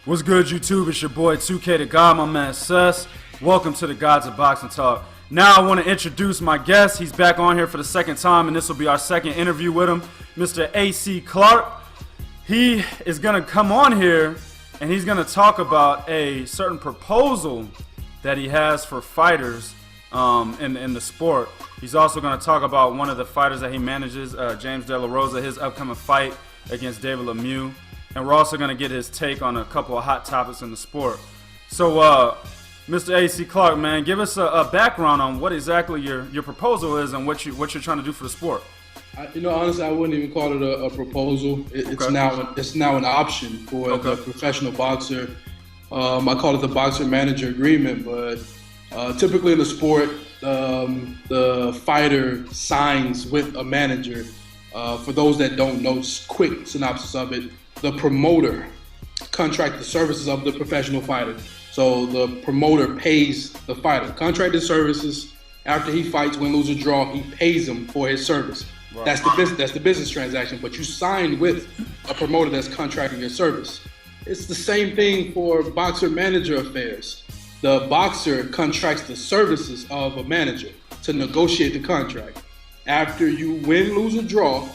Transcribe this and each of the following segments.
What's good, YouTube? It's your boy 2K the God, my man Sess. Welcome to the Gods of Boxing Talk. Now I want to introduce my guest. He's back on here for the second time, and this will be our second interview with him, Mr. A.C. Clark. He is going to come on here, and he's going to talk about a certain proposal that he has for fighters in the sport. He's also going to talk about one of the fighters that he manages, James De La Rosa, his upcoming fight against David Lemieux. And we're also going to get his take on a couple of hot topics in the sport. So, Mr. A.C. Clark, man, give us a background on what exactly your proposal is and what you're trying to do for the sport. Honestly, I wouldn't even call it a proposal. It's now an option for the professional boxer. I call it the boxer manager agreement, but typically in the sport, the fighter signs with a manager. For those that don't know, just quick synopsis of it. The promoter contracts the services of the professional fighter. So the promoter pays the fighter. Contracted services, after he fights, win, lose, or draw, he pays him for his service. Right. That's the business transaction, but you sign with a promoter that's contracting your service. It's the same thing for boxer manager affairs. The boxer contracts the services of a manager to negotiate the contract. After you win, lose, or draw,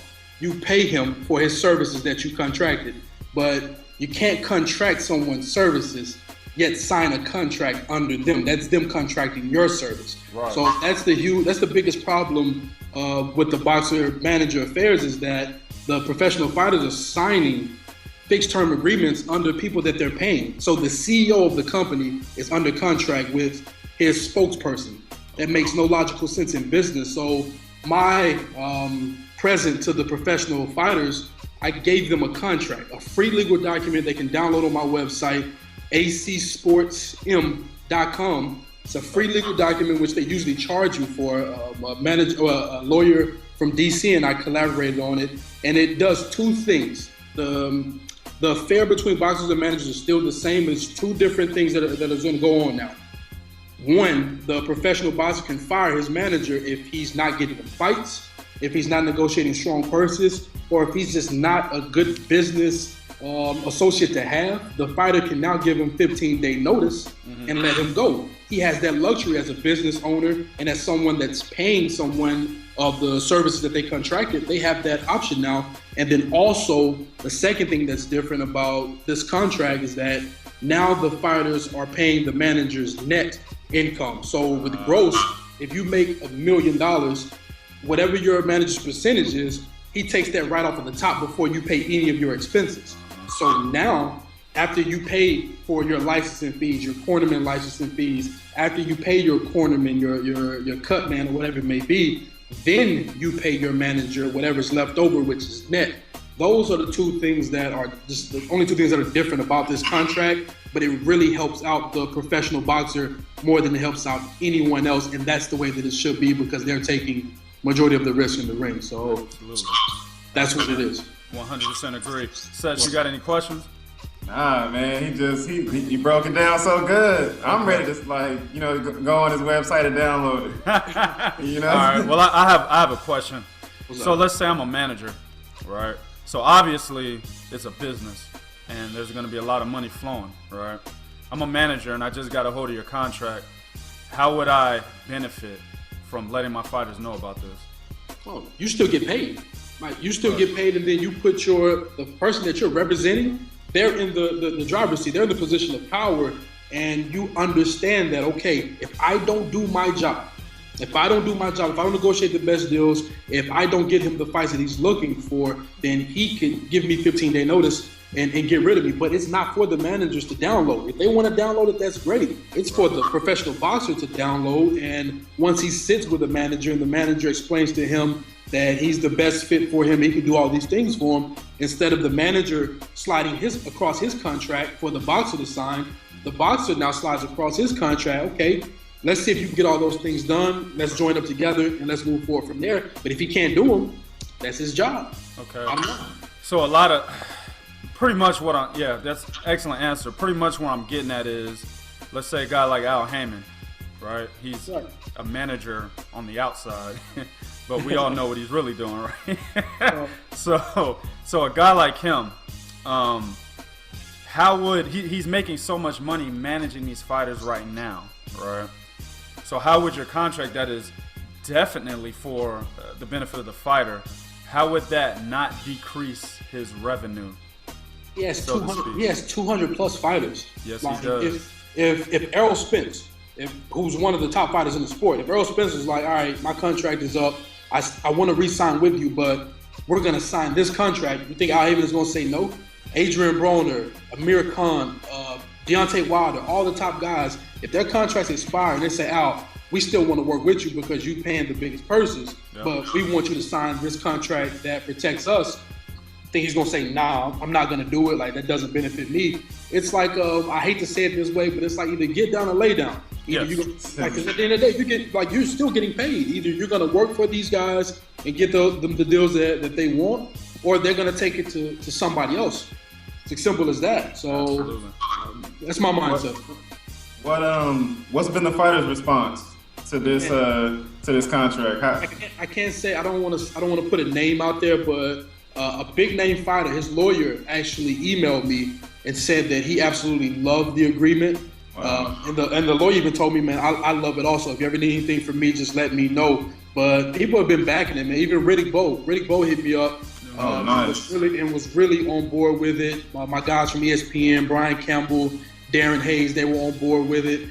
you pay him for his services that you contracted. But you can't contract someone's services yet sign a contract under them. That's them contracting your service. Right. So that's the biggest problem with the boxer manager affairs, is that the professional fighters are signing fixed term agreements under people that they're paying. So the CEO of the company is under contract with his spokesperson. That makes no logical sense in business. So my present to the professional fighters, I gave them a contract, a free legal document they can download on my website, acsportsm.com. It's a free legal document which they usually charge you for. A lawyer from DC and I collaborated on it, and it does two things. The affair between boxers and managers is still the same. It's two different things that are going to go on now. One, the professional boxer can fire his manager if he's not getting him fights, if he's not negotiating strong purses, or if he's just not a good business associate to have. The fighter can now give him 15-day notice and let him go. He has that luxury as a business owner and as someone that's paying someone of the services that they contracted. They have that option now. And then also, the second thing that's different about this contract is that now the fighters are paying the manager's net income. So with gross, if you make $1 million, whatever your manager's percentage is, he takes that right off of the top before you pay any of your expenses. So now, after you pay for your licensing fees, your cornerman licensing fees, after you pay your cornerman, your cut man, or whatever it may be, then you pay your manager whatever's left over, which is net. Those are the two things that are just the only two things that are different about this contract, but it really helps out the professional boxer more than it helps out anyone else, and that's the way that it should be because they're taking majority of the risk in the ring. So that's what it is. 100% agree. Seth, you got any questions? Nah, man, he broke it down so good. I'm ready to go on his website and download it. All right. Well, I have a question. So let's say I'm a manager, right? So obviously it's a business, and there's going to be a lot of money flowing, right? I'm a manager, and I just got a hold of your contract. How would I benefit from letting my fighters know about this? Oh, you still get paid. Right? You still get paid, and then you put the person that you're representing, they're in the driver's seat. They're in the position of power, and you understand that, okay, if I don't do my job, if I don't negotiate the best deals, if I don't get him the fights that he's looking for, then he can give me 15-day notice and get rid of me. But it's not for the managers to download. If they want to download it, that's great. It's for the professional boxer to download, and once he sits with the manager and the manager explains to him that he's the best fit for him, he can do all these things for him, instead of the manager sliding across his contract for the boxer to sign, the boxer now slides across his contract. Okay, let's see if you can get all those things done. Let's join up together and let's move forward from there. But if he can't do them, that's his job. Okay. So pretty much that's an excellent answer. Pretty much what I'm getting at is, let's say a guy like Al Heyman, right? He's a manager on the outside, but we all know what he's really doing, right? So a guy like him, how would he's making so much money managing these fighters right now, right? So how would your contract that is definitely for the benefit of the fighter, how would that not decrease his revenue? He has 200 plus fighters. Yes, like, he does. If Errol Spence, who's one of the top fighters in the sport, if Earl Spencer is like, all right, my contract is up, I want to re-sign with you, but we're going to sign this contract. You think Al Haven is going to say no? Adrian Broner, Amir Khan, Deontay Wilder, all the top guys, if their contracts expire and they say, Al, we still want to work with you because you're paying the biggest purses, but we want you to sign this contract that protects us. I think he's going to say, nah, I'm not going to do it. Like, that doesn't benefit me. It's like, I hate to say it this way, but it's like either get down or lay down. Either because at the end of the day, you're still getting paid. Either you're going to work for these guys and get the deals that they want, or they're going to take it to somebody else. It's as simple as that. So that's my mindset. What's been the fighter's response to this contract? I can't say. I don't want to put a name out there, but a big name fighter, his lawyer actually emailed me and said that he absolutely loved the agreement. Wow. And the lawyer even told me, man, I love it also. If you ever need anything from me, just let me know. But people have been backing it, man. Even Riddick Bowe hit me up. Nice. was really on board with it. My guys from ESPN, Brian Campbell, Darren Hayes, they were on board with it.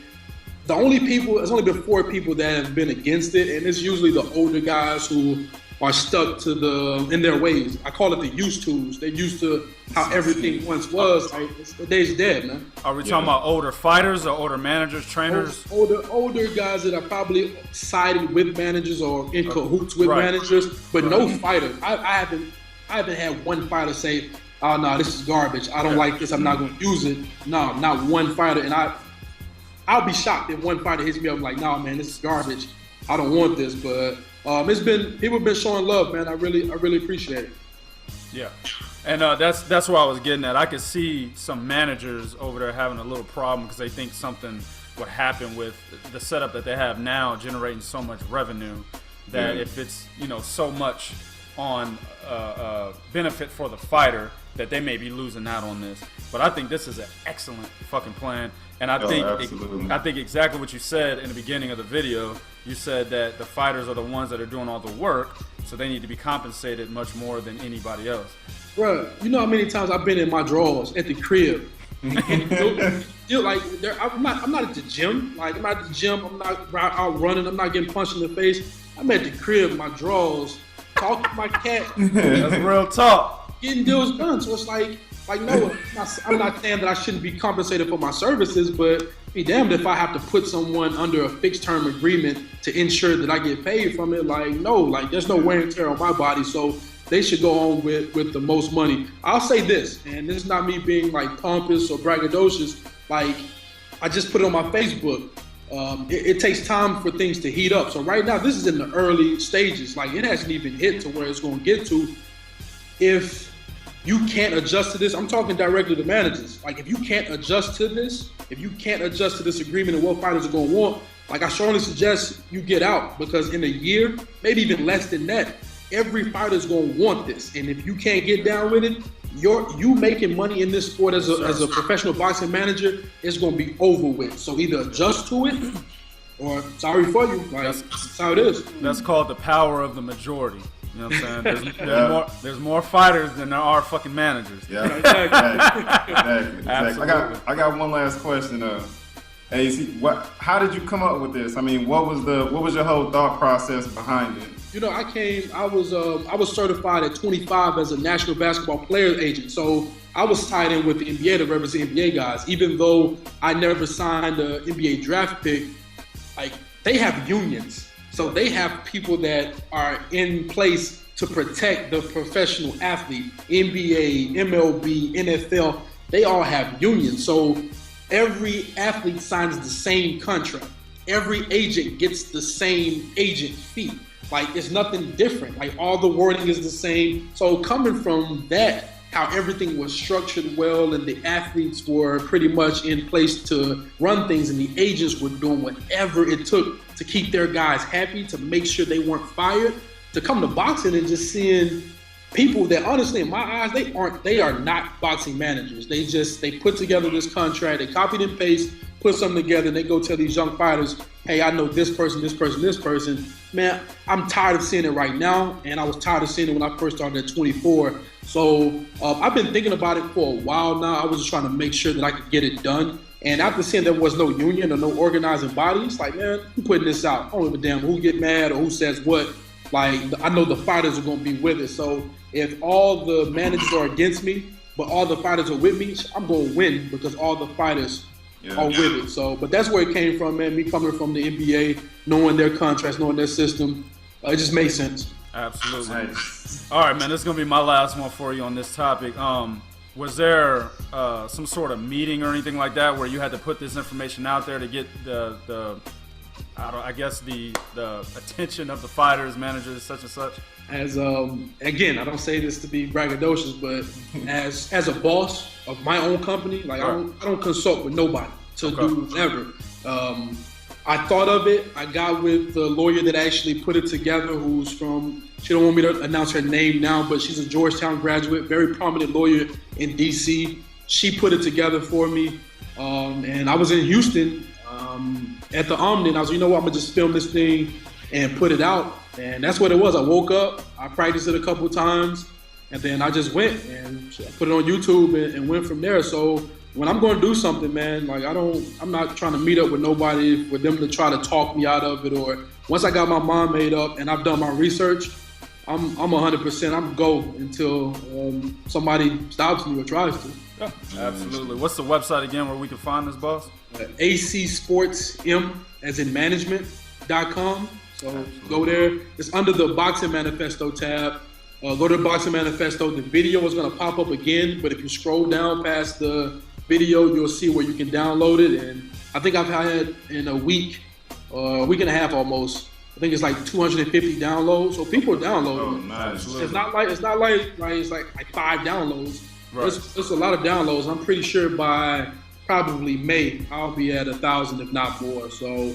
There's only been 4 people that have been against it, and it's usually the older guys who are stuck in their ways. I call it the used tos. They're used to how everything once was. Like, the day's dead, man. Are we talking about older fighters or older managers, trainers? Older guys that are probably siding with managers or in cahoots with managers, but no fighter. I haven't had one fighter say, oh, no, this is garbage. I don't like this. I'm not going to use it. No, not one fighter. And I'll be shocked if one fighter hits me up like, no, man, this is garbage. I don't want this. But people have been showing love, man. I really appreciate it. Yeah. And that's what I was getting at. I could see some managers over there having a little problem because they think something would happen with the setup that they have now, generating so much revenue that if it's, so much on benefit for the fighter that they may be losing out on this. But I think this is an excellent fucking plan. And I think exactly what you said in the beginning of the video. You said that the fighters are the ones that are doing all the work, so they need to be compensated much more than anybody else. Bro, you know how many times I've been in my drawers at the crib, and still like I'm not at the gym. Like, I'm not at the gym. I'm not out running. I'm not getting punched in the face. I'm at the crib, my drawers, talking to my cat. That's real talk. Getting deals done. So it's like no, I'm not saying that I shouldn't be compensated for my services, but be damned if I have to put someone under a fixed term agreement to ensure that I get paid from it. Like, no, like there's no wear and tear on my body, so they should go on with the most money. I'll say this, and this is not me being like pompous or braggadocious. Like, I just put it on my Facebook. It takes time for things to heat up. So right now, this is in the early stages. Like, it hasn't even hit to where it's going to get to. If you can't adjust to this, I'm talking directly to managers. Like, if you can't adjust to this, agreement and what fighters are going to want, like, I strongly suggest you get out, because in a year, maybe even less than that, every fighter is going to want this. And if you can't get down with it, you making money in this sport as a professional boxing manager is going to be over with. So either adjust to it, or sorry for you. Like, that's how it is. That's called the power of the majority. You know what I'm saying? There's more fighters than there are fucking managers. Yeah, exactly. I got one last question. How did you come up with this? I mean, what was your whole thought process behind it? I was certified at 25 as a National Basketball Players Agent. So I was tied in with the NBA to represent NBA guys. Even though I never signed an NBA draft pick, like, they have unions. So they have people that are in place to protect the professional athlete. NBA, MLB, NFL, they all have unions. So every athlete signs the same contract. Every agent gets the same agent fee. Like, it's nothing different. Like, all the wording is the same. So coming from that, how everything was structured well and the athletes were pretty much in place to run things, and the agents were doing whatever it took to keep their guys happy, to make sure they weren't fired, to come to boxing and just seeing people that honestly, in my eyes, they are not boxing managers. They put together this contract, they copied and paste, put something together, and they go tell these young fighters, hey, I know this person, this person, this person. Man, I'm tired of seeing it right now, and I was tired of seeing it when I first started at 24. So I've been thinking about it for a while now. I was just trying to make sure that I could get it done. And after seeing there was no union or no organizing body, it's like, man, I'm putting this out. I don't give a damn who get mad or who says what. Like, I know the fighters are going to be with it. So if all the managers are against me, but all the fighters are with me, I'm going to win because all the fighters are with it. So, but that's where it came from, man. Me coming from the NBA, knowing their contracts, knowing their system, it just made sense. Absolutely. Nice. All right, man. This is gonna be my last one for you on this topic. Was there some sort of meeting or anything like that where you had to put this information out there to get the attention of the fighters, managers, such and such? As again, I don't say this to be braggadocious, but as a boss of my own company, like I don't consult with nobody to do whatever. I thought of it. I got with the lawyer that actually put it together, who's from, she don't want me to announce her name now, but she's a Georgetown graduate, very prominent lawyer in DC. She put it together for me. And I was in Houston at the Omni, and I was, you know what, I'm gonna just film this thing and put it out. And that's what it was. I woke up, I practiced it a couple times, and then I just went and put it on YouTube and went from there. So when I'm going to do something, man, like I'm not trying to meet up with nobody for them to try to talk me out of it. Or once I got my mind made up and I've done my research, I'm 100%. I'm go until somebody stops me or tries to. Yeah, absolutely. What's the website again where we can find this, boss? ACSportsM, as in management.com. So go there. It's under the Boxing Manifesto tab. Go to the Boxing Manifesto. The video is going to pop up again, but if you scroll down past the video, you'll see where you can download it. And I think I've had in a week and a half almost, I think it's like 250 downloads. So people are downloading. Oh, nice. It's not like it's like 5 downloads. Right. It's a lot of downloads. I'm pretty sure by probably May I'll be at 1,000 if not more. So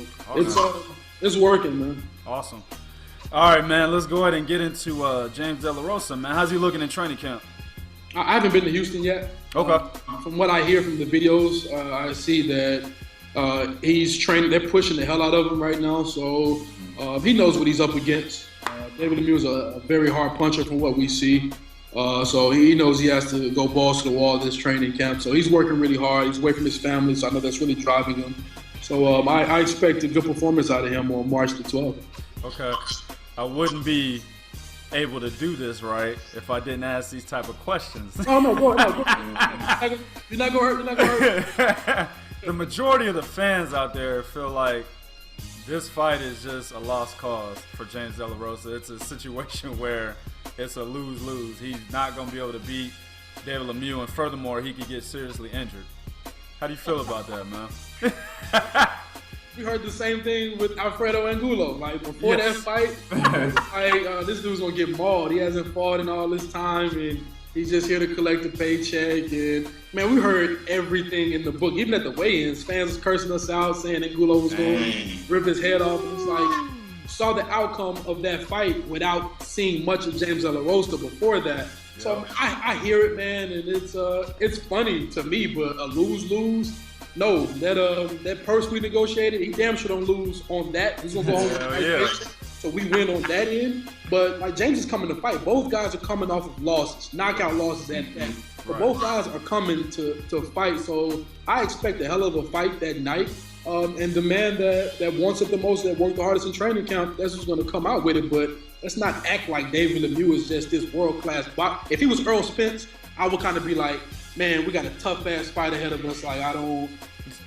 it's working, man. Awesome. All right, man. Let's go ahead and get into James De La Rosa, man. How's he looking in training camp? I haven't been to Houston yet. Okay. From what I hear from the videos, I see that he's training. They're pushing the hell out of him right now, so he knows what he's up against. David Lemieux is a very hard puncher from what we see. So he knows he has to go balls to the wall this training camp. So he's working really hard. He's away from his family, so I know that's really driving him. So I expect a good performance out of him on March the 12th. Okay. I wouldn't be able to do this right if I didn't ask these type of questions. Oh, no, go ahead. You're not going to hurt. The majority of the fans out there feel like this fight is just a lost cause for James De La Rosa. It's a situation where it's a lose-lose. He's not going to be able to beat David Lemieux, and furthermore, he could get seriously injured. How do you feel about that, man? We heard the same thing with Alfredo Angulo. Like, before that fight, this dude's going to get mauled. He hasn't fought in all this time, and he's just here to collect a paycheck. And, man, we heard everything in the book. Even at the weigh-ins, fans was cursing us out, saying Angulo was going to rip his head off. And it's like, saw the outcome of that fight without seeing much of James De La Rosa before that. So I hear it, man, and it's funny to me, but a lose-lose, no, that purse we negotiated, he damn sure don't lose on that. He's gonna go home. So we win on that end. But like, James is coming to fight. Both guys are coming off of losses, knockout losses at that. But both guys are coming to fight. So I expect a hell of a fight that night. And the man that wants it the most, that worked the hardest in training camp, that's who's gonna come out with it. But let's not act like David Lemieux is just this world-class boxer. If he was Earl Spence, I would kind of be like, man, we got a tough-ass fight ahead of us. Like,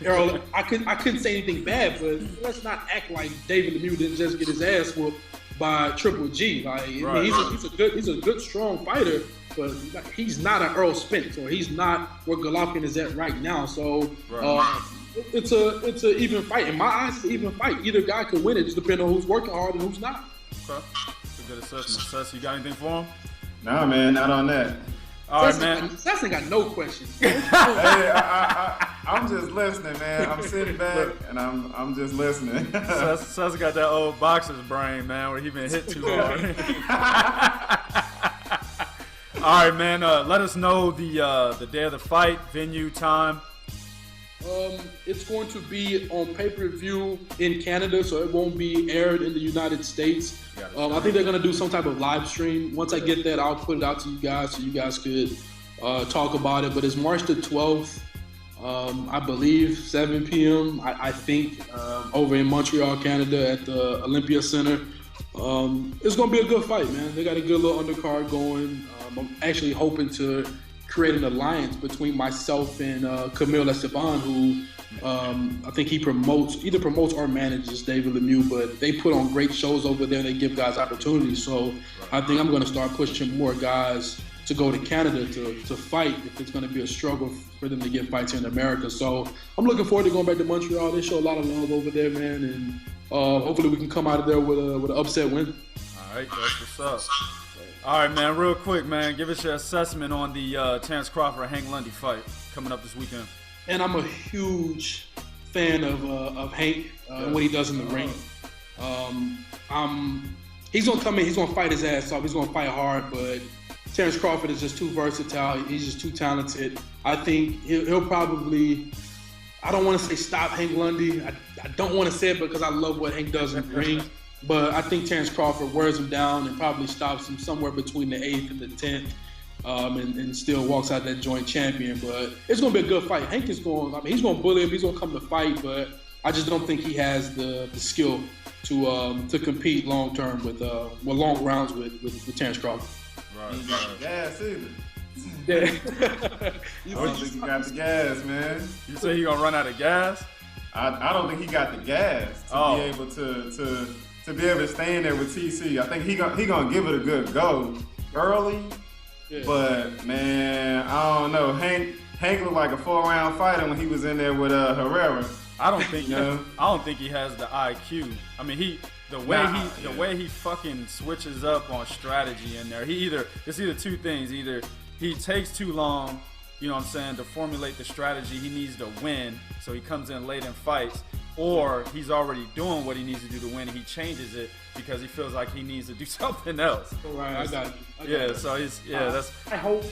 Errol, I couldn't say anything bad, but let's not act like David Lemieux didn't just get his ass whooped by Triple G. Like, I mean, he's a good, strong fighter, but he's not an Earl Spence, or he's not where Golovkin is at right now. So it's an even fight. In my eyes, it's an even fight. Either guy could win it, just depending on who's working hard and who's not. Okay. That's a good assessment. Sess, you got anything for him? Nah, man, not on that. All right, man. Sess ain't got no questions. Hey, I'm just listening, man. I'm sitting back and I'm just listening. Sess got that old boxer's brain, man, where he been hit too hard. All right, man. Let us know the day of the fight, venue, time. It's going to be on pay-per-view in Canada, so it won't be aired in the United States. I think they're going to do some type of live stream. Once I get that, I'll put it out to you guys so you guys could talk about it. But it's March the 12th, I believe, 7 p.m., I think, over in Montreal, Canada at the Olympia Center. It's going to be a good fight, man. They got a good little undercard going. I'm actually hoping to create an alliance between myself and Camille Esteban, who I think he either promotes or manages David Lemieux, but they put on great shows over there. They give guys opportunities. So I think I'm going to start pushing more guys to go to Canada to fight if it's going to be a struggle for them to get fights here in America. So I'm looking forward to going back to Montreal. They show a lot of love over there, man, and hopefully we can come out of there with an upset win. All right, that's what's up. All right, man, real quick, man, give us your assessment on the Terence Crawford-Hank Lundy fight coming up this weekend. And I'm a huge fan of Hank and what he does in the ring. He's going to come in, he's going to fight his ass off, he's going to fight hard, but Terence Crawford is just too versatile, he's just too talented. I think he'll probably, I don't want to say stop Hank Lundy, I don't want to say it because I love what Hank does in the ring. But I think Terence Crawford wears him down and probably stops him somewhere between the 8th and the 10th, and still walks out that joint champion. But it's going to be a good fight. Hank is going, he's going to bully him, he's going to come to fight, but I just don't think he has the skill to compete long term with long rounds with Terence Crawford. Right. He got the gas either. Yeah. I don't think he got the gas, man. You say he gonna run out of gas? I don't think he got the gas to be able to be able to stay in there with TC. I think he gonna give it a good go early, but man, I don't know. Hank looked like a 4-round fighter when he was in there with Herrera. I don't think he has the IQ. I mean, the way he fucking switches up on strategy in there. It's either two things. Either he takes too long, you know what I'm saying, to formulate the strategy he needs to win, so he comes in late and fights, or he's already doing what he needs to do to win and he changes it because he feels like he needs to do something else. Right, I got you. So he's that's. I hope.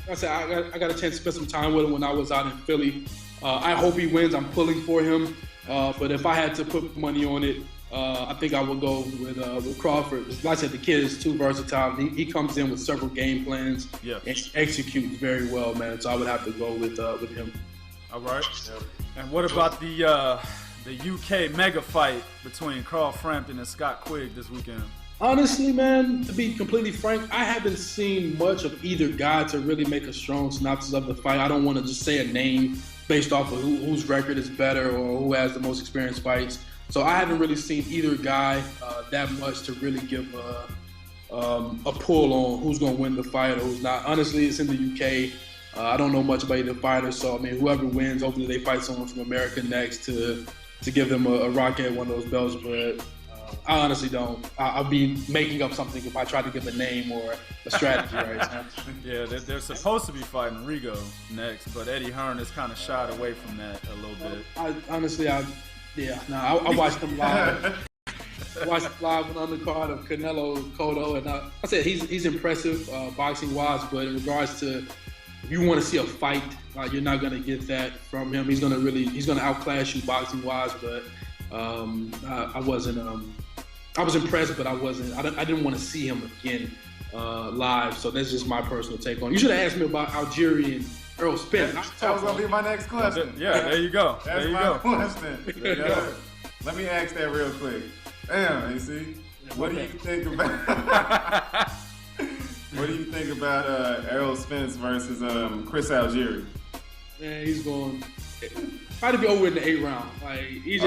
I said I got a chance to spend some time with him when I was out in Philly. I hope he wins. I'm pulling for him. But if I had to put money on it, I think I would go with Crawford. Like I said, the kid is too versatile. He comes in with several game plans and executes very well, man. So I would have to go with him. All right. And what about the UK mega fight between Carl Frampton and Scott Quigg this weekend? Honestly, man, to be completely frank, I haven't seen much of either guy to really make a strong synopsis of the fight. I don't want to just say a name based off of whose record is better or who has the most experienced fights. So I haven't really seen either guy that much to really give a pull on who's going to win the fight or who's not. Honestly, it's in the UK. I don't know much about either fighter, so I mean, whoever wins, hopefully they fight someone from America next to give them a rock at one of those belts. But I honestly don't. I'll be making up something if I try to give a name or a strategy right now. Yeah, they're supposed to be fighting Rigo next, but Eddie Hearn has kind of shied away from that a little bit. I watched them live. I watched them live on the undercard of Canelo Cotto, and I said he's impressive boxing wise, but in regards to if you want to see a fight, you're not gonna get that from him. He's gonna outclass you boxing wise, but I was impressed, but I didn't want to see him again live. So that's just my personal take on it. You should have asked me about Algieri and Earl Spence. That was gonna be my next question. Yeah, there you go. That's my question. Let me ask that real quick. Damn, AC, what do you think about? What do you think about Errol Spence versus Chris Algieri? Man, he's going to be over in the 8th round. Like Really?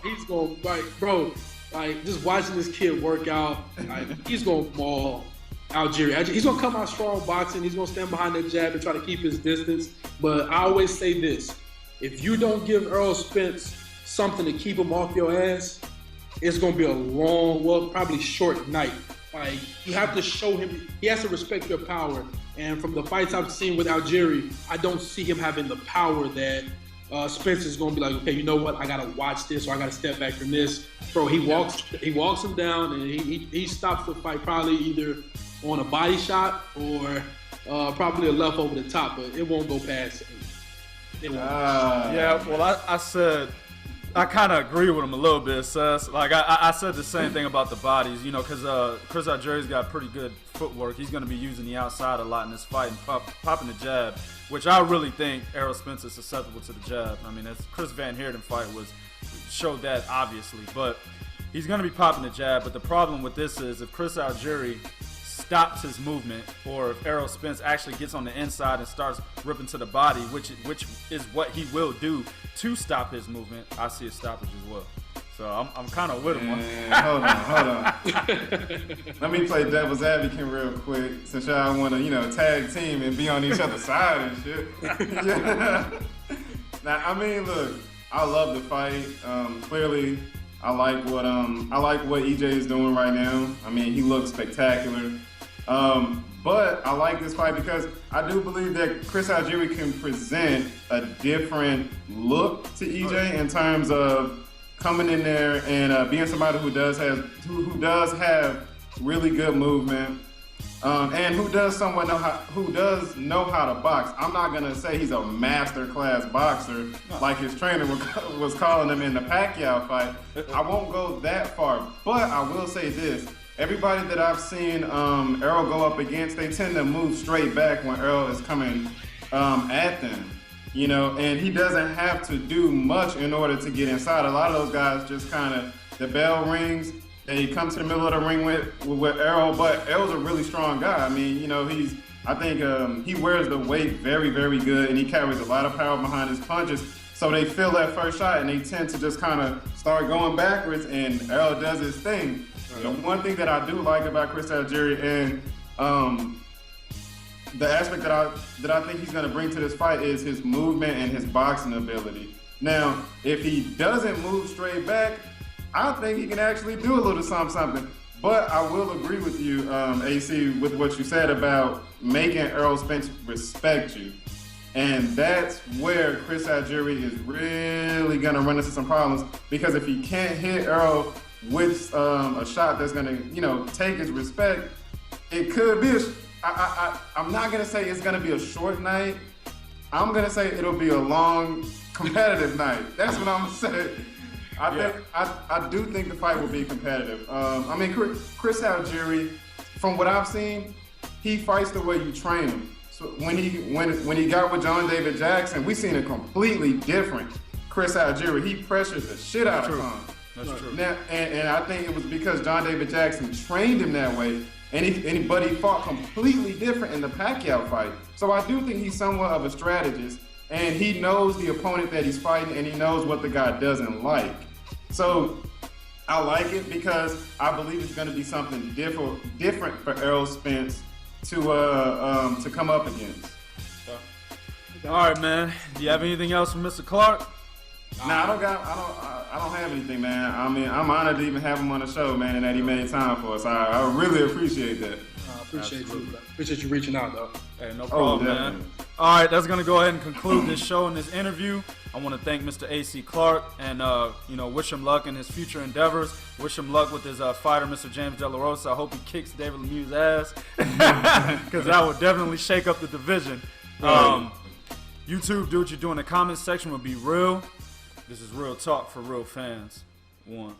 He's going bro. Like just watching this kid work out, like he's going to maul Algieri. He's going to come out strong boxing. He's going to stand behind that jab and try to keep his distance. But I always say this: if you don't give Earl Spence something to keep him off your ass, it's going to be a long, probably short night. Like, you have to show him, he has to respect your power. And from the fights I've seen with Algieri, I don't see him having the power that Spence is going to be like, okay, you know what, I got to watch this or I got to step back from this. Bro, he walks him down and he stops the fight probably either on a body shot or probably a left over the top, but it won't go past 8. It won't. Yeah, well, I said I kind of agree with him a little bit, Sus. Like, I said the same thing about the bodies, you know, because Chris Algieri's got pretty good footwork. He's going to be using the outside a lot in this fight and popping the jab, which I really think Errol Spencer is susceptible to the jab. I mean, that's Chris Van Heerden fight showed that, obviously. But he's going to be popping the jab. But the problem with this is if Chris Algieri stops his movement, or if Errol Spence actually gets on the inside and starts ripping to the body, which is what he will do to stop his movement, I see a stoppage as well. So I'm kind of with him. Hold on. Let me play devil's advocate real quick, since y'all want to, tag team and be on each other's side and shit. Yeah. Now, I mean, look, I love the fight. Clearly, I like what EJ is doing right now. I mean, he looks spectacular. But I like this fight because I do believe that Chris Algieri can present a different look to EJ in terms of coming in there and being somebody who does have really good movement, and who does know how to box. I'm not gonna say he's a master class boxer like his trainer was calling him in the Pacquiao fight. I won't go that far, but I will say this. Everybody that I've seen Errol go up against, they tend to move straight back when Errol is coming at them. And he doesn't have to do much in order to get inside. A lot of those guys just kind of, the bell rings, they come to the middle of the ring with Errol, but Errol's a really strong guy. I mean, I think he wears the weight very, very good, and he carries a lot of power behind his punches. So they feel that first shot, and they tend to just kind of start going backwards, and Errol does his thing. The one thing that I do like about Chris Algieri and the aspect that I think he's going to bring to this fight is his movement and his boxing ability. Now, if he doesn't move straight back, I think he can actually do a little something. But I will agree with you, AC, with what you said about making Earl Spence respect you. And that's where Chris Algieri is really going to run into some problems, because if he can't hit Errol with a shot that's going to, take his respect, it could be I'm not going to say it's going to be a short night. I'm going to say it'll be a long, competitive night. That's what I'm going to say. I do think the fight will be competitive. I mean, Chris Algieri, from what I've seen, he fights the way you train him. So when he got with John David Jackson, we seen a completely different Chris Algieri. He pressured the shit out of Khan. That's true. Now, and I think it was because John David Jackson trained him that way, but he fought completely different in the Pacquiao fight. So I do think he's somewhat of a strategist, and he knows the opponent that he's fighting, and he knows what the guy doesn't like. So I like it because I believe it's going to be something different for Earl Spence to come up against. All right, man. Do you have anything else from Mr. Clark? Nah, I don't have anything, man. I mean, I'm honored to even have him on the show, man, and that he made time for us. I really appreciate that. I appreciate you. Appreciate you reaching out, though. Hey, no problem, man. All right, that's going to go ahead and conclude this show and this interview. I want to thank Mr. A.C. Clark and, wish him luck in his future endeavors. Wish him luck with his fighter, Mr. James De La Rosa. I hope he kicks David Lemieux's ass, because that would definitely shake up the division. YouTube, do what you do in the comments section. Will be real. This is real talk for real fans. 1.